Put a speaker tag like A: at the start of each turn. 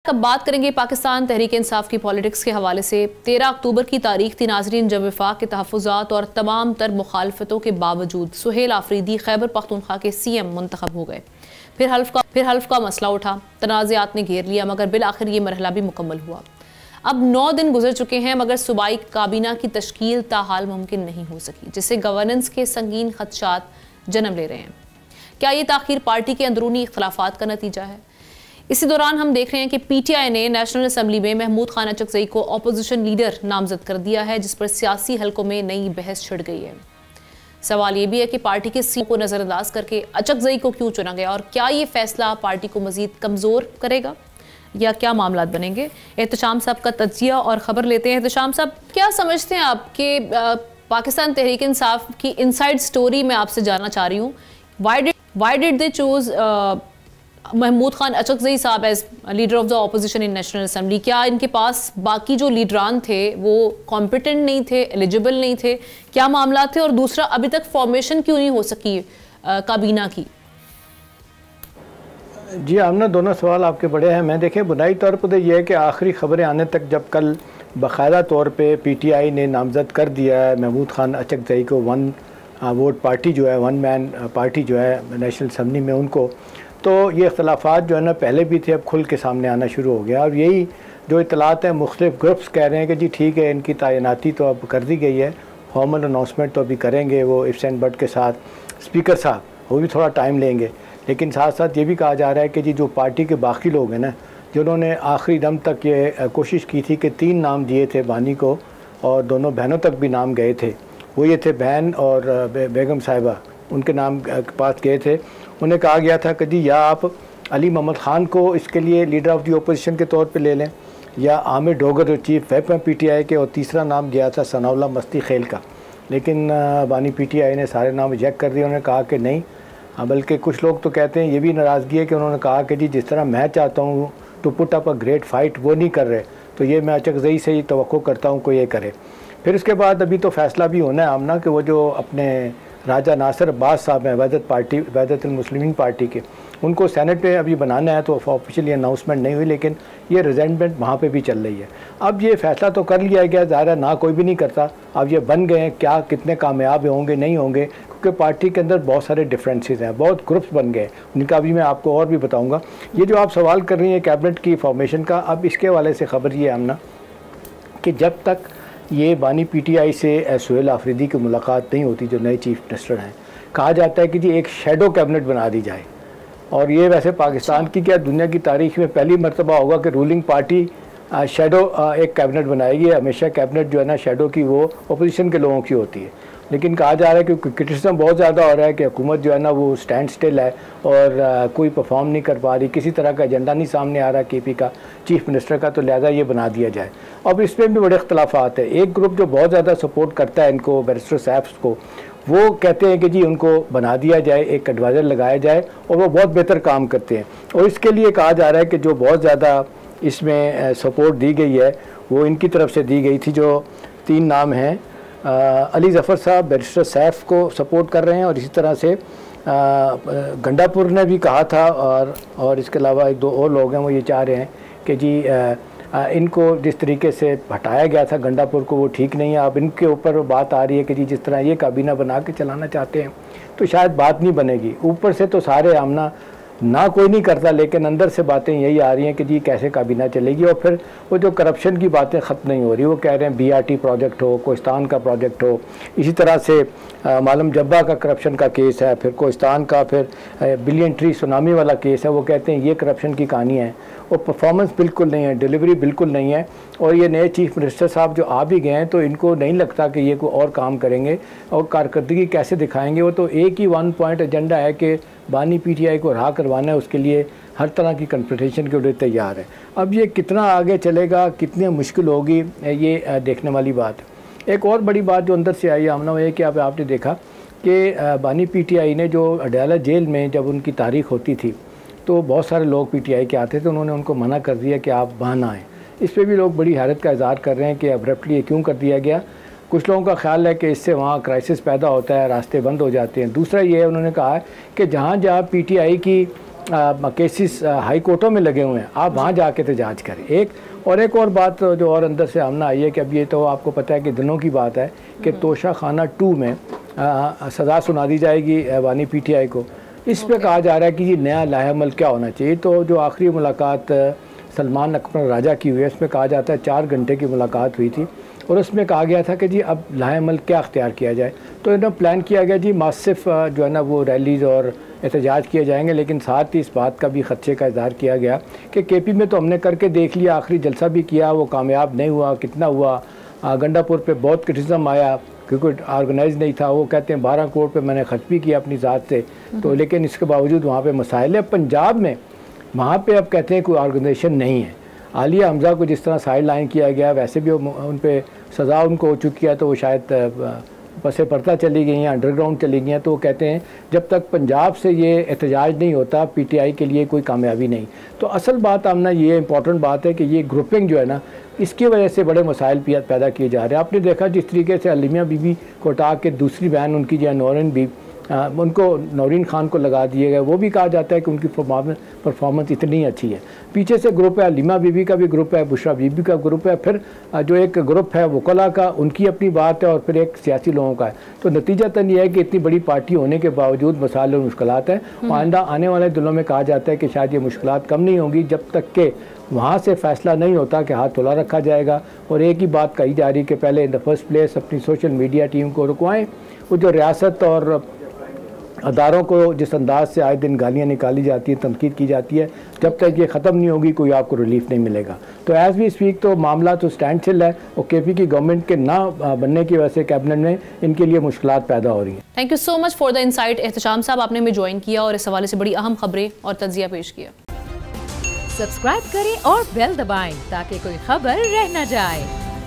A: अब बात करेंगे पाकिस्तान तहरीक इंसाफ की पॉलिटिक्स के हवाले से। 13 अक्टूबर की तारीख थी नाजरीन, जब वफाक के तहफ़्फ़ुज़ात और तमाम तर मुखालफतों के बावजूद सुहेल आफरीदी खैबर पख्तूनख्वा के CM मुंतखब हो गए। फिर हल्फ का मसला उठा, तनाज़ात ने घेर लिया, मगर बिल आखिर ये मरहला भी मुकम्मल हुआ। अब 9 दिन गुजर चुके हैं, मगर सूबाई काबीना की तश्कील ताहाल मुमकिन नहीं हो सकी, जिससे गवर्नेंस के संगीन खदशात जन्म ले रहे हैं। क्या ये ताख़ीर पार्टी के अंदरूनी इख्तलाफात का नतीजा है? इसी दौरान हम देख रहे हैं कि PTI ने नेशनल असम्बली में महमूद खान अचकज़ई को अपोजिशन लीडर नामजद कर दिया है, जिस पर सियासी हलकों में नई बहस छिड़ गई है। सवाल ये भी है कि पार्टी के CEO को नज़रअंदाज करके अचकज़ई को क्यों चुना गया, और क्या ये फैसला पार्टी को मजीद कमज़ोर करेगा या क्या मामला बनेंगे। एहतशाम साहब का तज्जिया और ख़बर लेते हैं। एहतशाम साहब, क्या समझते हैं आप कि पाकिस्तान तहरीक इंसाफ की इनसाइड स्टोरी मैं आपसे जानना चाह रही हूँ। Why did they choose Mahmood Khan Achakzai साहब as leader of the opposition in national assembly? क्या इनके पास बाकी जो लीडरान थे वो कॉम्पिटेंट नहीं थे, एलिजिबल नहीं थे, क्या मामला थे? और दूसरा, अभी तक फॉर्मेशन क्यों नहीं हो सकी काबीना की?
B: जी आमना, दोनों सवाल आपके बड़े हैं। मैं देखें, बुनियादी तौर पर तो ये है कि आखिरी खबरें आने तक, जब कल बाकायदा तौर पे PTI ने नामज़द कर दिया है महमूद खान अचकज़ई को, वन वोट पार्टी जो है, वन मैन पार्टी जो है नेशनल असम्बली में, उनको, तो ये इख्तलाफात जो है ना पहले भी थे, अब खुल के सामने आना शुरू हो गया। और यही जो इतलात हैं, मुख्तलिफ ग्रुप्स कह रहे हैं कि जी ठीक है, इनकी तैनाती तो अब कर दी गई है, फॉर्मल अनाउंसमेंट तो अभी करेंगे वो इफ्सन बट के साथ, स्पीकर साहब, वो भी थोड़ा टाइम लेंगे। लेकिन साथ साथ ये भी कहा जा रहा है कि जी जो पार्टी के बाकी लोग हैं ना, जिन्होंने आखिरी दम तक ये कोशिश की थी कि 3 नाम दिए थे बानी को, और दोनों बहनों तक भी नाम गए थे, वो ये थे बहन और बेगम साहिबा, उनके नाम के पास गए थे। उन्हें कहा गया था कि जी या आप अली मोहम्मद ख़ान को इसके लिए लीडर ऑफ दी अपोजिशन के तौर पे ले लें, या आमिर डोगर जो चीफ व्हिप हैं PTI के, और तीसरा नाम गया था सनाउल्लाह मस्ती खेल का। लेकिन बानी PTI ने सारे नाम रिजेक्ट कर दिए। उन्होंने कहा कि नहीं, बल्कि कुछ लोग तो कहते हैं, ये भी नाराज़गी है कि उन्होंने कहा कि जी जिस तरह मैं चाहता हूँ to put up a great fight, वो नहीं कर रहे, तो ये मैं अचकज़ई से ही तवक्को करता हूँ कोई ये करे। फिर उसके बाद अभी तो फैसला भी होना है आमना कि वो जो अपने राजा नासिर अब्बास साहब हैं वहदतुल मुस्लिमीन पार्टी के, उनको सेनेट पे अभी बनाना है, तो ऑफिशियली अनाउंसमेंट नहीं हुई, लेकिन ये रिजेंटमेंट वहाँ पे भी चल रही है। अब ये फैसला तो कर लिया गया, ज़ाहिर है ना कोई भी नहीं करता। अब ये बन गए हैं, क्या कितने कामयाब होंगे नहीं होंगे, क्योंकि पार्टी के अंदर बहुत सारे डिफरेंसेस हैं, बहुत ग्रुप्स बन गए, उनका भी मैं आपको और भी बताऊँगा। ये जो आप सवाल कर रही हैं कैबिनेट की फॉर्मेशन का, अब इसके हवाले से ख़बर ये आमना कि जब तक ये बानी PTI से सुहेल आफरीदी की मुलाकात नहीं होती, जो नए चीफ मिनिस्टर हैं, कहा जाता है कि जी एक शेडो कैबिनेट बना दी जाए। और ये वैसे पाकिस्तान की क्या दुनिया की तारीख में पहली मरतबा होगा कि रूलिंग पार्टी शेडो एक कैबिनेट बनाएगी। हमेशा कैबिनेट जो है ना शेडो की, वो अपोजिशन के लोगों की होती है। लेकिन कहा जा रहा है कि क्रिटिसिज्म बहुत ज़्यादा हो रहा है कि हुकूमत जो है ना वो स्टैंड स्टिल है और कोई परफॉर्म नहीं कर पा रही, किसी तरह का एजेंडा नहीं सामने आ रहा KP का, चीफ मिनिस्टर का, तो लिहाजा ये बना दिया जाए। अब इसमें भी बड़े इख्तलाफात है। एक ग्रुप जो बहुत ज़्यादा सपोर्ट करता है इनको, बैरिस्टर साहब को, वो कहते हैं कि जी उनको बना दिया जाए, एक एडवाइज़र लगाया जाए, और वो बहुत बेहतर काम करते हैं। और इसके लिए कहा जा रहा है कि जो बहुत ज़्यादा इसमें सपोर्ट दी गई है वो इनकी तरफ से दी गई थी। जो 3 नाम हैं, अली ज़फ़र साहब बैरिस्टर सैफ को सपोर्ट कर रहे हैं, और इसी तरह से गंडापुर ने भी कहा था, और इसके अलावा 1-2 और लोग हैं, वो ये चाह रहे हैं कि जी इनको जिस तरीके से हटाया गया था गंडापुर को, वो ठीक नहीं है। अब इनके ऊपर बात आ रही है कि जी जिस तरह ये काबीना बना के चलाना चाहते हैं, तो शायद बात नहीं बनेगी। ऊपर से तो सारे आमना ना कोई नहीं करता, लेकिन अंदर से बातें यही आ रही हैं कि जी कैसे काबीना चलेगी। और फिर वो जो करप्शन की बातें ख़त्म नहीं हो रही, वो कह रहे हैं BRT प्रोजेक्ट हो, कोहिस्तान का प्रोजेक्ट हो, इसी तरह से मालूम जब्बा का करप्शन का केस है, फिर कोहिस्तान का, फिर बिलियन ट्री सुनामी वाला केस है। वो कहते हैं ये करप्शन की कहानी है, और परफॉर्मेंस बिल्कुल नहीं है, डिलीवरी बिल्कुल नहीं है। और ये नए चीफ मिनिस्टर साहब जो आ भी गए हैं, तो इनको नहीं लगता कि ये कोई और काम करेंगे और कारकर्दगी कैसे दिखाएंगे। वो तो एक ही 1 पॉइंट एजेंडा है कि बानी PTI को रहा करवाना है, उसके लिए हर तरह की कन्फ्रंटेशन के लिए तैयार है। अब ये कितना आगे चलेगा, कितनी मुश्किल होगी, ये देखने वाली बात है। एक और बड़ी बात जो अंदर से आई आमना, वो है कि आपने देखा कि बानी PTI ने जो अडयाला जेल में जब उनकी तारीख होती थी, तो बहुत सारे लोग PTI के आते थे, उन्होंने उनको मना कर दिया कि आप वहाँ ना आएँ। इस पर भी लोग बड़ी हैरत का इज़हार कर रहे हैं कि अब्रप्टली ये क्यों कर दिया गया। कुछ लोगों का ख्याल है कि इससे वहाँ क्राइसिस पैदा होता है, रास्ते बंद हो जाते हैं। दूसरा ये है, उन्होंने कहा है कि जहाँ जहाँ PTI की केसेस हाई कोर्टों में लगे हुए हैं, आप वहाँ जाके एहतजाज करें। एक और बात जो और अंदर से सामने आई है कि अब ये तो आपको पता है कि दिनों की बात है कि तोशा खाना 2 में सज़ा सुना दी जाएगी ऐवानी PTI को। इस पे कहा जा रहा है कि ये नया लाहेअमल क्या होना चाहिए। तो जो आखिरी मुलाकात सलमान अकबर राजा की हुई है, उसमें कहा जाता है 4 घंटे की मुलाकात हुई थी और उसमें कहा गया था कि जी अब लाहेअमल क्या अख्तियार किया जाए। तो इन्हें प्लान किया गया जी मासिफ जो है ना वो रैलीज़ और एहतजाज किए जाएंगे, लेकिन साथ ही इस बात का भी खदशे का इज़हार किया गया कि KP में तो हमने करके देख लिया, आखिरी जलसा भी किया, वो कामयाब नहीं हुआ। कितना हुआ, गंडापुर पे बहुत क्रिटिसिज्म आया क्योंकि ऑर्गेनाइज नहीं था। वो कहते हैं 12 करोड़ पे मैंने खर्च भी किया अपनी ज़ात से, तो लेकिन इसके बावजूद वहाँ पे मसाइल है। पंजाब में वहाँ पे अब कहते हैं कोई ऑर्गेनाइजेशन नहीं है। आलिया हमज़ा को जिस तरह साइड लाइन किया गया, वैसे भी उन पर सज़ा उनको हो चुकी है, तो वो शायद पसे पर्दा चली गई हैं, अंडरग्राउंड चली गई हैं। तो वो कहते हैं जब तक पंजाब से ये एहतजाज नहीं होता PTI के लिए कोई कामयाबी नहीं। तो असल बात आमना ये इम्पॉर्टेंट बात है कि ये ग्रुपिंग जो है ना, इसकी वजह से बड़े मसाइल पैदा किए जा रहे हैं। आपने देखा जिस तरीके से हलीमा बीबी को हटा के दूसरी बहन उनकी जो है नौरीन भी, उनको नौरीन खान को लगा दिए गए। वो भी कहा जाता है कि उनकी परफॉर्मेंस इतनी अच्छी है। पीछे से ग्रुप है, हलीमा बीबी का भी ग्रुप है, बुशरा बीबी का ग्रुप है, फिर जो एक ग्रुप है वकला का, उनकी अपनी बात है, और फिर एक सियासी लोगों का है। तो नतीजतन ये है कि इतनी बड़ी पार्टी होने के बावजूद मसाइल और मुश्किलात हैं। आइंदा आने वाले दिनों में कहा जाता है कि शायद ये मुश्किलात कम नहीं होंगी जब तक कि वहाँ से फ़ैसला नहीं होता कि हाथ खुला रखा जाएगा। और एक ही बात कही जा रही कि पहले इन द फर्स्ट प्लेस अपनी सोशल मीडिया टीम को रुकवाएं। वो जो रियासत और अदारों को जिस अंदाज से आए दिन गालियाँ निकाली जाती हैं, तनकीद की जाती है, जब तक ये ख़त्म नहीं होगी कोई आपको रिलीफ नहीं मिलेगा। तो एज़ वी स्पीक तो मामला तो स्टैंड स्टिल है और KP की गवर्नमेंट के ना बनने की वजह से कैबिनेट में इनके लिए मुश्किलात पैदा हो रही हैं।
A: Thank you so much for the insight Ehtesham साहब, आपने हमें ज्वाइन किया और इस हवाले से बड़ी अहम खबरें और तज्जिया पेश किया।
C: सब्सक्राइब करें और बेल दबाएं ताकि कोई खबर रह न जाए।